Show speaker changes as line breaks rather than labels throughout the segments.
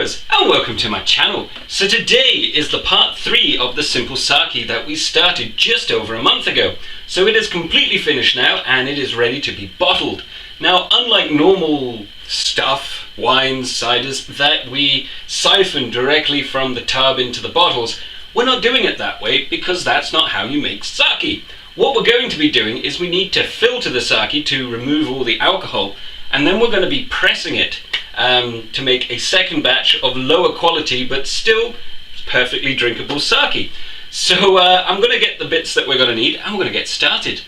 brewers, and welcome to my channel. So today is the part 3 of the simple sake that we started just over a month ago. So it is completely finished now and it is ready to be bottled. Now, unlike normal stuff, wines, ciders, that we siphon directly from the tub into the bottles, we're not doing it that way because that's not how you make sake. What we're going to be doing is we need to filter the sake to remove all the alcohol, and then we're going to be pressing it to make a second batch of lower quality but still perfectly drinkable sake. So I'm going to get the bits that we're going to need and we're going to get started.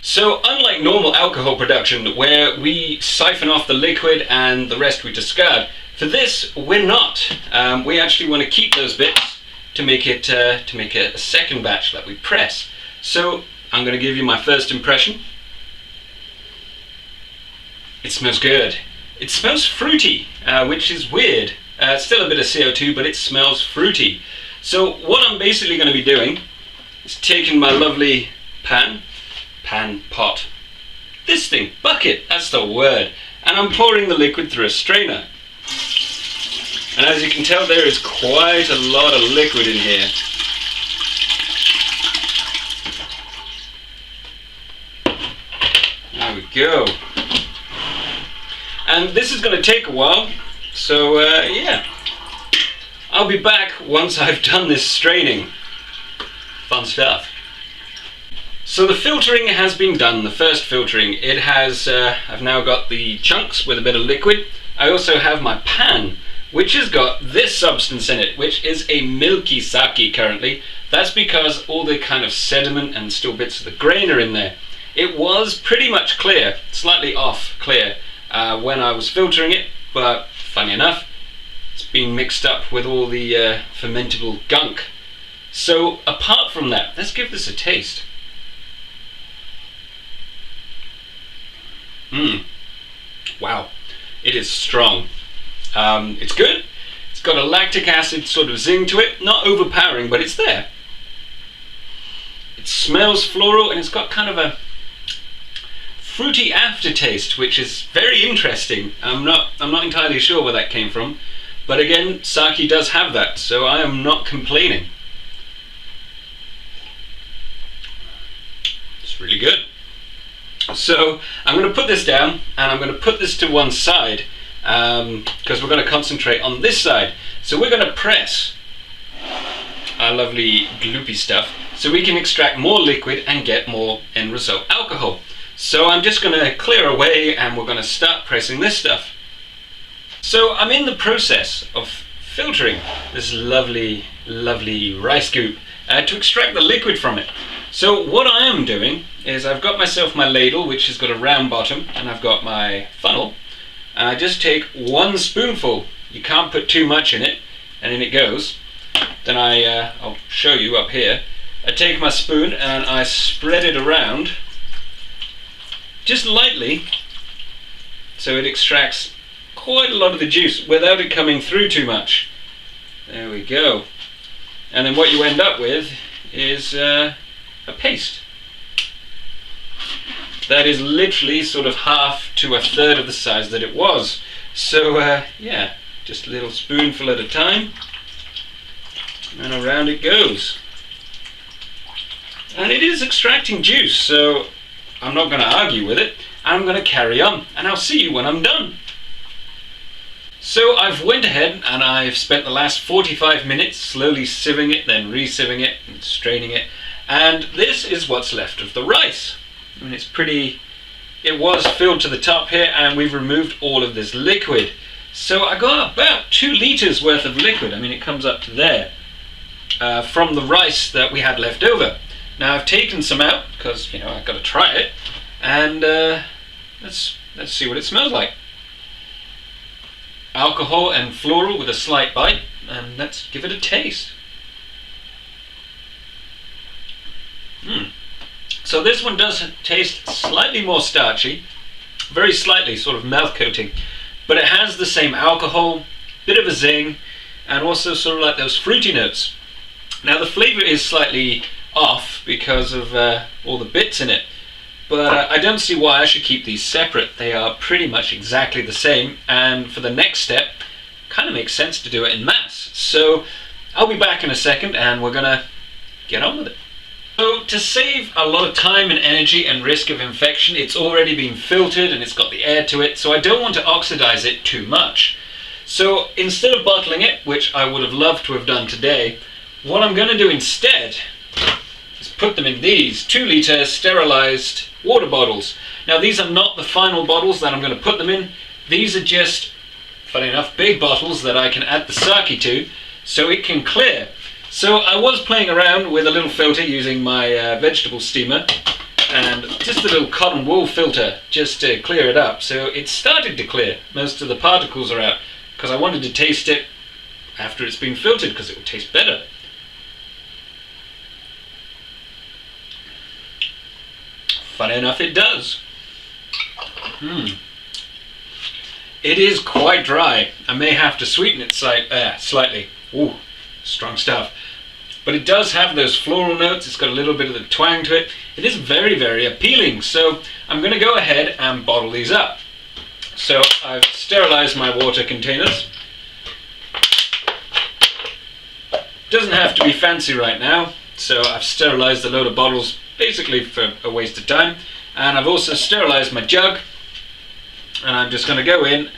So unlike normal alcohol production where we siphon off the liquid and the rest we discard, for this we're not. We actually want to keep those bits to make it a second batch that we press. So I'm going to give you my first impression. It smells good. It smells fruity, which is weird. Still a bit of CO2, but it smells fruity. So what I'm basically going to be doing is taking my lovely pot, this thing, bucket, that's the word, and I'm pouring the liquid through a strainer. And as you can tell, there is quite a lot of liquid in here. There we go. And this is going to take a while, so yeah. I'll be back once I've done this straining. Fun stuff. So the filtering has been done, the first filtering. It has, I've now got the chunks with a bit of liquid. I also have my pan, which has got this substance in it, which is a milky sake currently. That's because all the kind of sediment and still bits of the grain are in there. It was pretty much clear, slightly off clear, when I was filtering it, but funny enough, it's been mixed up with all the fermentable gunk. So apart from that, let's give this a taste. Wow, it is strong. It's good. It's got a lactic acid sort of zing to it, not overpowering, but it's there. It smells floral and it's got kind of a fruity aftertaste, which is very interesting. I'm not entirely sure where that came from, but again, sake does have that, so I am not complaining. It's really good. So I'm going to put this down and I'm going to put this to one side because we're going to concentrate on this side. So we're going to press our lovely gloopy stuff so we can extract more liquid and get more end result alcohol. So I'm just going to clear away and we're going to start pressing this stuff. So I'm in the process of filtering this lovely rice goop to extract the liquid from it. So what I am doing is I've got myself my ladle, which has got a round bottom, and I've got my funnel, and I just take one spoonful. You can't put too much in it, and in it goes. Then I'll show you up here. I take my spoon and I spread it around just lightly so it extracts quite a lot of the juice without it coming through too much. There we go. And then what you end up with is a paste. That is literally sort of half to a third of the size that it was. So yeah, just a little spoonful at a time and around it goes. And it is extracting juice, so I'm not going to argue with it. I'm going to carry on and I'll see you when I'm done. So I've went ahead and I've spent the last 45 minutes slowly sieving it, then re-sieving it and straining it. And this is what's left of the rice. I mean, it was filled to the top here and we've removed all of this liquid. So I got about 2 litres worth of liquid. I mean, it comes up to there from the rice that we had left over. Now I've taken some out because, you know, I've got to try it. And let's see what it smells like. Alcohol and floral with a slight bite, and let's give it a taste. So this one does taste slightly more starchy, very slightly, sort of mouth coating, but it has the same alcohol, bit of a zing, and also sort of like those fruity notes. Now the flavour is slightly off because of all the bits in it, but I don't see why I should keep these separate. They are pretty much exactly the same, and for the next step kind of makes sense to do it in mass. So I'll be back in a second and we're gonna get on with it. So to save a lot of time and energy and risk of infection, it's already been filtered and it's got the air to it, so I don't want to oxidize it too much. So instead of bottling it, which I would have loved to have done today, what I'm going to do instead is put them in these 2-litre sterilized water bottles. Now these are not the final bottles that I'm going to put them in. These are just, funny enough, big bottles that I can add the sake to so it can clear. So I was playing around with a little filter using my vegetable steamer and just a little cotton wool filter just to clear it up. So it started to clear. Most of the particles are out because I wanted to taste it after it's been filtered because it would taste better. Funny enough, it does. It is quite dry. I may have to sweeten it slightly. Ooh, strong stuff. But it does have those floral notes. It's got a little bit of the twang to it. It is very, very appealing. So I'm going to go ahead and bottle these up. So I've sterilized my water containers. Doesn't have to be fancy right now. So I've sterilized a load of bottles basically for a waste of time. And I've also sterilized my jug. And I'm just going to go in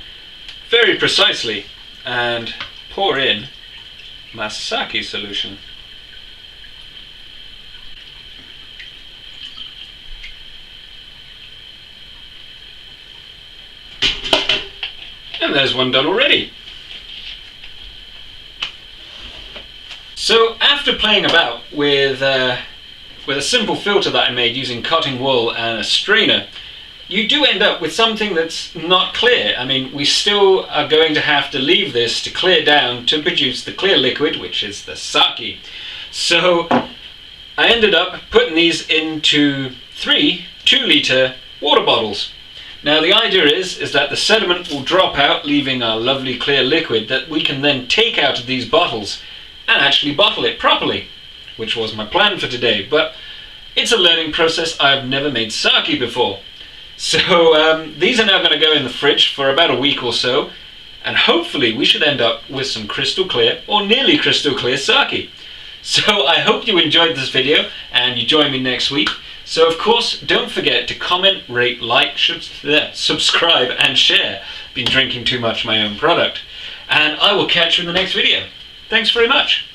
very precisely and pour in my sake solution. And there's one done already. So after playing about with a simple filter that I made using cotton wool and a strainer, you do end up with something that's not clear. I mean, we still are going to have to leave this to clear down to produce the clear liquid, which is the sake. So I ended up putting these into 3 2-litre water bottles. Now the idea is that the sediment will drop out, leaving a lovely clear liquid that we can then take out of these bottles and actually bottle it properly, which was my plan for today. But it's a learning process. I've never made sake before. So these are now going to go in the fridge for about a week or so, and hopefully we should end up with some crystal clear or nearly crystal clear sake. So I hope you enjoyed this video and you join me next week. So of course, don't forget to comment, rate, like, subscribe and share. Been drinking too much of my own product. And I will catch you in the next video. Thanks very much.